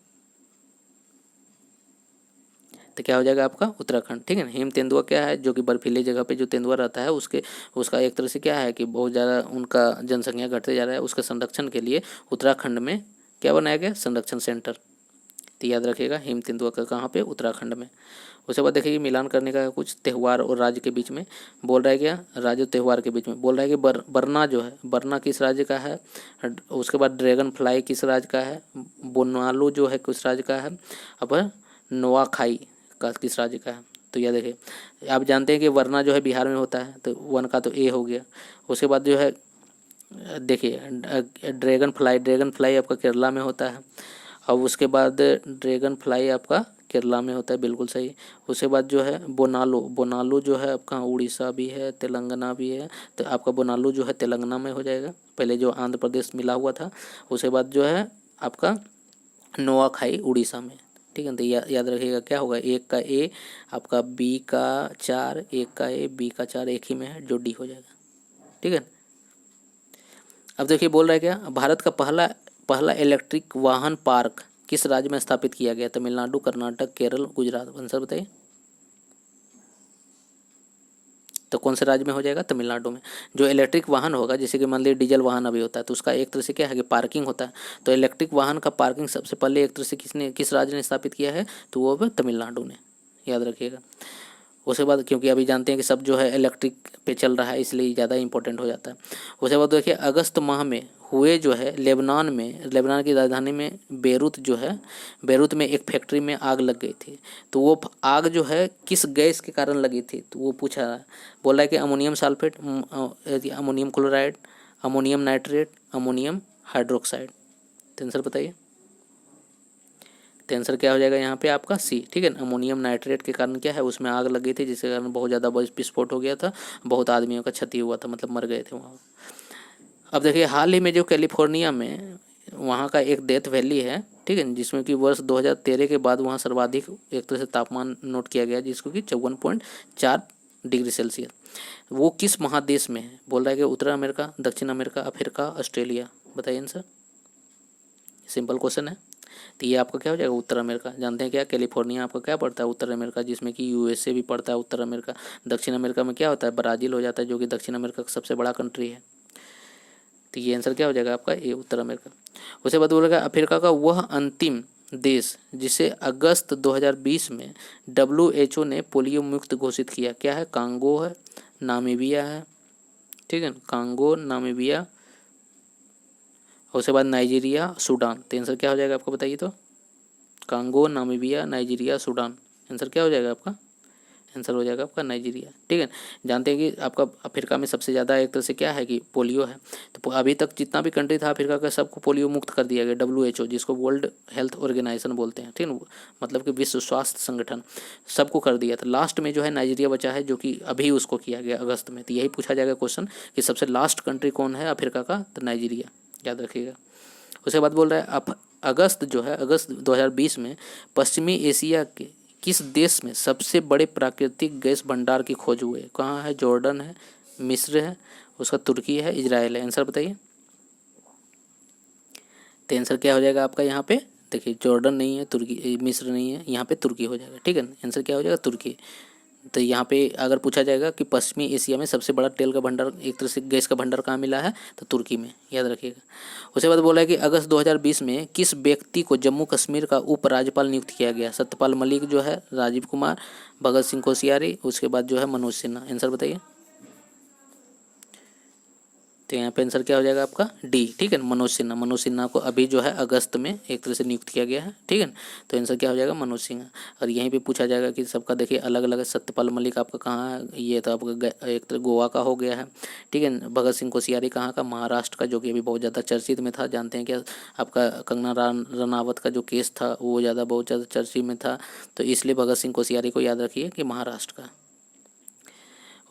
तो क्या हो जाएगा आपका? उत्तराखंड। ठीक है ना, हिम तेंदुआ क्या है, जो कि बर्फीली जगह पे जो तेंदुआ रहता है उसका एक तरह से क्या है कि बहुत ज़्यादा उनका जनसंख्या घटते जा रहा है, उसके संरक्षण के लिए उत्तराखंड में क्या बनाया गया? संरक्षण सेंटर। तो याद रखिएगा हिम तेंदुआ का कहाँ पे? उत्तराखंड में। उसके बाद देखिए मिलान करने का कुछ त्यौहार और राज्य के बीच में बोल रहा है क्या? राज्य त्यौहार के बीच में बोल रहा है कि बरना जो है, बरना किस राज्य का है? उसके बाद ड्रैगन फ्लाई किस राज्य का है? बोनालू जो है किस राज्य का है? अब नोआखाई का किस राज्य का है? तो यह देखिए आप जानते हैं कि वरना जो है बिहार में होता है, तो वन का तो ए हो गया। उसके बाद जो है देखिए ड्रैगन फ्लाई आपका केरला में होता है। अब उसके बाद ड्रैगन फ्लाई आपका केरला में होता है, बिल्कुल सही। उसके बाद जो है बोनालू जो है आपका उड़ीसा भी है, तेलंगाना भी है, तो आपका बोनालू जो है तेलंगाना में हो जाएगा, पहले जो आंध्र प्रदेश मिला हुआ था। उसके बाद जो है आपका नोआखाई उड़ीसा में। ठीक है, तो याद रखिएगा क्या होगा? एक का ए, आपका बी का 4, एक का ए, बी का 4 एक ही में है, जो डी हो जाएगा। ठीक है, अब देखिए बोल रहा है क्या? भारत का पहला पहला इलेक्ट्रिक वाहन पार्क किस राज्य में स्थापित किया गया? तमिलनाडु, कर्नाटक, केरल, गुजरात। आंसर बताइए। तो कौन से राज्य में हो जाएगा? तमिलनाडु में। जो इलेक्ट्रिक वाहन होगा, जैसे कि मान लीजिए डीजल वाहन अभी होता है, तो उसका एक तरह से क्या है कि पार्किंग होता है, तो इलेक्ट्रिक वाहन का पार्किंग सबसे पहले एक तरह से किस राज्य ने स्थापित किया है? तो वो तमिलनाडु ने। याद रखिएगा। उसके बाद क्योंकि अभी जानते हैं कि सब जो है इलेक्ट्रिक पे चल रहा है, इसलिए ज़्यादा इंपॉर्टेंट हो जाता है। उसके बाद देखिए अगस्त माह में हुए जो है लेबनान की राजधानी में बेरूत जो है, बेरूत में एक फैक्ट्री में आग लग गई थी। तो वो आग जो है किस गैस के कारण लगी थी, तो वो पूछा है। बोल रहा है कि ammonium sulphate, ammonium chloride, ammonium nitrate, ammonium hydroxide. तो आंसर बताइए। तो आंसर क्या हो जाएगा यहाँ पे आपका सी, ठीक है। अमोनियम नाइट्रेट के कारण क्या है, उसमें आग लगी थी, जिसके कारण बहुत ज़्यादा विस्फोट हो गया था, बहुत आदमियों का क्षति हुआ था, मतलब मर गए थे वहाँ। अब देखिए हाल ही में जो कैलिफोर्निया में वहाँ का एक डेथ वैली है, ठीक है, जिसमें कि वर्ष 2013 के बाद वहाँ सर्वाधिक एक तरह से तापमान नोट किया गया, जिसको कि 54.4 डिग्री सेल्सियस। वो किस महादेश में है? बोल रहा है कि उत्तर अमेरिका, दक्षिण अमेरिका, अफ्रीका, ऑस्ट्रेलिया। बताइए आंसर। सिंपल क्वेश्चन है। तो ये आपका क्या हो जाएगा, उत्तर अमेरिका। जानते हैं क्या, कैलिफोर्निया आपका क्या पड़ता है, उत्तर अमेरिका, जिसमें कि यूएसए भी पड़ता है उत्तर अमेरिका। दक्षिण अमेरिका में क्या होता है, ब्राज़ील हो जाता है, जो कि दक्षिण अमेरिका का सबसे बड़ा कंट्री है। तो ये आंसर क्या हो जाएगा आपका, ये उत्तर अमेरिका। उसके बाद बोलेगा अफ्रीका का वह अंतिम देश जिसे अगस्त 2020 में WHO ने पोलियो मुक्त घोषित किया, क्या है? कांगो है, नामीबिया है, ठीक है, कांगो, नामीबिया, उसके बाद नाइजीरिया, सूडान। तो आंसर क्या हो जाएगा आपका, बताइए तो। Congo, Namibia, Nigeria, Sudan. Answer क्या हो जाएगा आपका, आंसर हो जाएगा आपका नाइजीरिया, ठीक है। जानते हैं कि आपका अफ्रीका में सबसे ज़्यादा एक तरह से क्या है कि पोलियो है। तो अभी तक जितना भी कंट्री था अफ्रीका का, सबको पोलियो मुक्त कर दिया गया, WHO, जिसको वर्ल्ड हेल्थ ऑर्गेनाइजेशन बोलते हैं, ठीक है, मतलब कि विश्व स्वास्थ्य संगठन, सबको कर दिया था। लास्ट में जो है नाइजीरिया बचा है, जो कि अभी उसको किया गया अगस्त में। तो यही पूछा जाएगा क्वेश्चन कि सबसे लास्ट कंट्री कौन है अफ्रीका का, तो नाइजीरिया, याद रखिएगा। उसके बाद बोल रहा है अगस्त जो है, अगस्त 2020 में पश्चिमी एशिया के किस देश में सबसे बड़े प्राकृतिक गैस भंडार की खोज हुई है? कहाँ है? जॉर्डन है, मिस्र है, उसका तुर्की है, इजराइल है। आंसर बताइए। तो आंसर क्या हो जाएगा आपका यहाँ पे, देखिए जॉर्डन नहीं है, तुर्की, मिस्र नहीं है, यहाँ पे तुर्की हो जाएगा, ठीक है। आंसर क्या हो जाएगा, तुर्की। तो यहाँ पे अगर पूछा जाएगा कि पश्चिमी एशिया में सबसे बड़ा तेल का भंडार, एक तरह से गैस का भंडार कहाँ मिला है, तो तुर्की में, याद रखिएगा। उसके बाद बोला है कि अगस्त 2020 में किस व्यक्ति को जम्मू कश्मीर का उपराज्यपाल नियुक्त किया गया? सत्यपाल मलिक जो है, राजीव कुमार, भगत सिंह कोश्यारी, उसके बाद जो है मनोज सिन्हा। आंसर बताइए। तो यहाँ पे आंसर क्या हो जाएगा आपका, डी, ठीक है, मनोज सिन्हा। मनोज सिन्हा को अभी जो है अगस्त में एक तरह से नियुक्त किया गया है, ठीक है। तो आंसर क्या हो जाएगा, मनोज सिन्हा। और यहीं पे पूछा जाएगा कि सबका देखिए अलग अलग है। सत्यपाल मलिक आपका कहाँ है, ये तो आपका एक तरह गोवा का हो गया है, ठीक है। भगत सिंह कोश्यारी कहाँ का, महाराष्ट्र का, जो कि अभी बहुत ज़्यादा चर्चित में था। जानते हैं क्या, आपका कंगना रनावत का जो केस था वो बहुत ज़्यादा चर्चित में था, तो इसलिए भगत सिंह कोश्यारी को याद रखिए कि महाराष्ट्र का।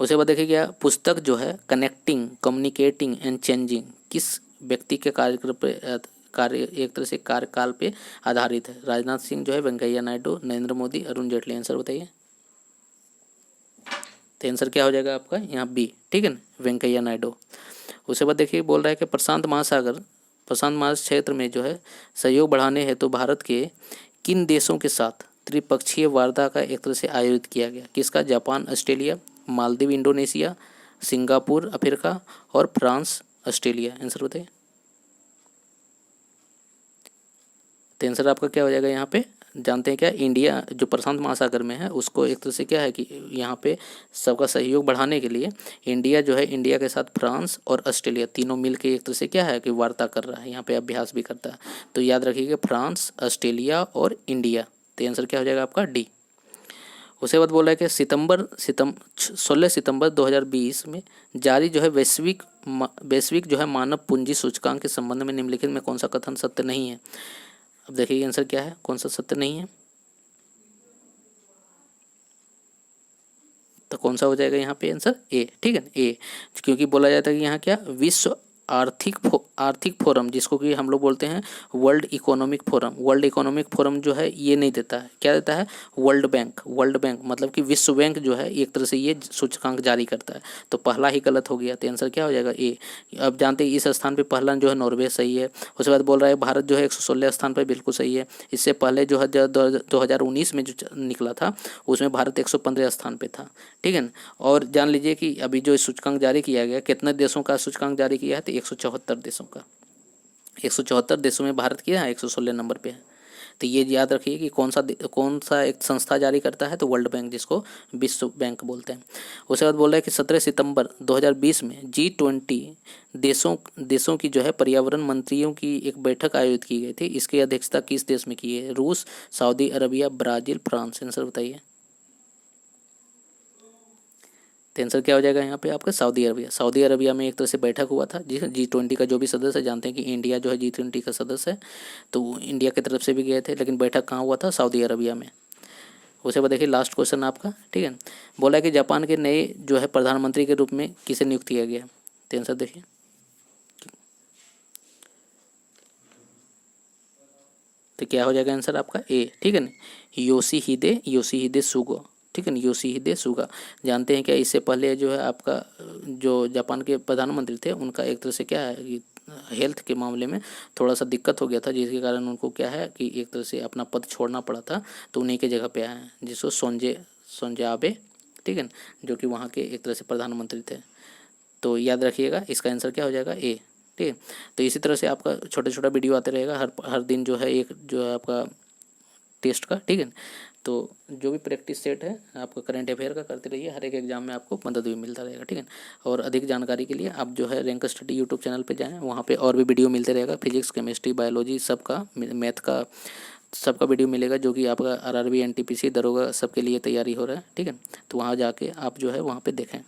उसके बाद देखिए क्या, पुस्तक जो है कनेक्टिंग, कम्युनिकेटिंग एंड चेंजिंग किस व्यक्ति के कार्यक्रम पे एक तरह से कार्यकाल पे आधारित है? राजनाथ सिंह जो है, वेंकैया नायडू, नरेंद्र मोदी, अरुण जेटली। आंसर बताइए। तो आंसर क्या हो जाएगा आपका यहाँ बी, ठीक है ना, वेंकैया नायडू। उसके बाद देखिए बोल रहा है कि प्रशांत महासागर क्षेत्र में जो है सहयोग बढ़ाने हेतु भारत के किन देशों के साथ त्रिपक्षीय वार्ता का एक तरह से आयोजित किया गया? किसका? Japan, Australia, Maldives, Indonesia, Singapore, Africa, और फ्रांस, ऑस्ट्रेलिया। आंसर बताइए। तो आंसर आपका क्या हो जाएगा यहाँ पे, जानते हैं क्या, इंडिया जो प्रशांत महासागर में है उसको एक तरह से क्या है कि यहाँ पे सबका सहयोग बढ़ाने के लिए इंडिया जो है, इंडिया के साथ फ्रांस और ऑस्ट्रेलिया तीनों मिल के एक तरह से क्या है कि वार्ता कर रहा है, यहाँ पे अभ्यास भी करता है। तो याद रखिएगा फ्रांस, ऑस्ट्रेलिया और इंडिया। तो आंसर क्या हो जाएगा आपका डी। उसके बाद बोला है कि 16 सितंबर 2020 में जारी जो है वैश्विक जो है मानव पूंजी सूचकांक के संबंध में निम्नलिखित में कौन सा कथन सत्य नहीं है? अब देखिए आंसर क्या है, कौन सा सत्य नहीं है, तो कौन सा हो जाएगा यहाँ पे आंसर ए, ठीक है, ए। क्योंकि बोला जाता है कि यहाँ क्या, विश्व आर्थिक फोरम, जिसको कि हम लोग बोलते हैं वर्ल्ड इकोनॉमिक फोरम जो है ये नहीं देता है, क्या देता है, वर्ल्ड बैंक मतलब कि विश्व बैंक जो है एक तरह से ये सूचकांक जारी करता है। तो पहला ही गलत हो गया, तो आंसर क्या हो जाएगा ए। अब जानते हैं इस स्थान पे पहला जो है नॉर्वे सही है। उसके बाद बोल रहा है भारत जो है 116 स्थान पर, बिल्कुल सही है। इससे पहले जो है 2019 में जो निकला था उसमें भारत 115 स्थान पे था, ठीक है ना। और जान लीजिए कि अभी जो सूचकांक जारी किया गया, कितने देशों का सूचकांक जारी किया है, तो 174 देशों का, 174 देशों में भारत किया है 116 नंबर पे है। तो ये याद रखिए कि कौन सा एक संस्था जारी करता है, तो वर्ल्ड बैंक, जिसको विश्व बैंक बोलते हैं। उसके बाद बोल रहा है कि 17 सितंबर 2020 में G20 देशों की जो है पर्यावरण मंत्रियों की एक बैठक आयोजित की गई थी। इसकी अध्यक्षता किस देश में की है? रूस, Saudi Arabia, Brazil, France. Answer बताइए। तो आंसर क्या हो जाएगा यहाँ पे आपका? Saudi Arabia. सऊदी अरबिया में एक तरह से बैठक हुआ था G20 का। जो भी सदस्य है, जानते हैं कि इंडिया जो है G20 का सदस्य है, तो इंडिया की तरफ से भी गए थे, लेकिन बैठक कहाँ हुआ था? सऊदी अरबिया में। उसे बाद देखिए लास्ट क्वेश्चन आपका, ठीक है। बोला है कि जापान के नए जो है प्रधानमंत्री के रूप में किसे नियुक्त किया गया? तो आंसर देखिए। तो क्या हो जाएगा आंसर आपका? ए, ठीक है ना, योशीहिदे सुगा, ठीक है ना, योशीहिदे सुगा। जानते हैं क्या, इससे पहले जो है आपका जो जापान के प्रधानमंत्री थे, उनका एक तरह से क्या है कि हेल्थ के मामले में थोड़ा सा दिक्कत हो गया था, जिसके कारण उनको क्या है कि एक तरह से अपना पद छोड़ना पड़ा था। तो उन्हीं के जगह पे आए हैं, जिसको सोंजे आबे, ठीक है ना, जो कि वहाँ के एक तरह से प्रधानमंत्री थे। तो याद रखिएगा, इसका आंसर क्या हो जाएगा? ए, ठीक है। तो इसी तरह से आपका छोटा छोटा वीडियो आते रहेगा हर दिन, जो है एक जो है आपका टेस्ट का, ठीक है। तो जो भी प्रैक्टिस सेट है आपका करंट अफेयर का करते रहिए, हर एक एग्जाम में आपको मदद भी मिलता रहेगा, ठीक है। और अधिक जानकारी के लिए आप जो है रैंक स्टडी यूट्यूब चैनल पे जाएं, वहाँ पे और भी वीडियो मिलते रहेगा, फिजिक्स, केमिस्ट्री, बायोलॉजी सबका, मैथ का सबका वीडियो मिलेगा, जो कि आपका आरआरबी, एनटीपीसी, दरोगा सबके लिए तैयारी हो रहा है, ठीक है। तो वहाँ जाके आप जो है वहाँ पे देखें।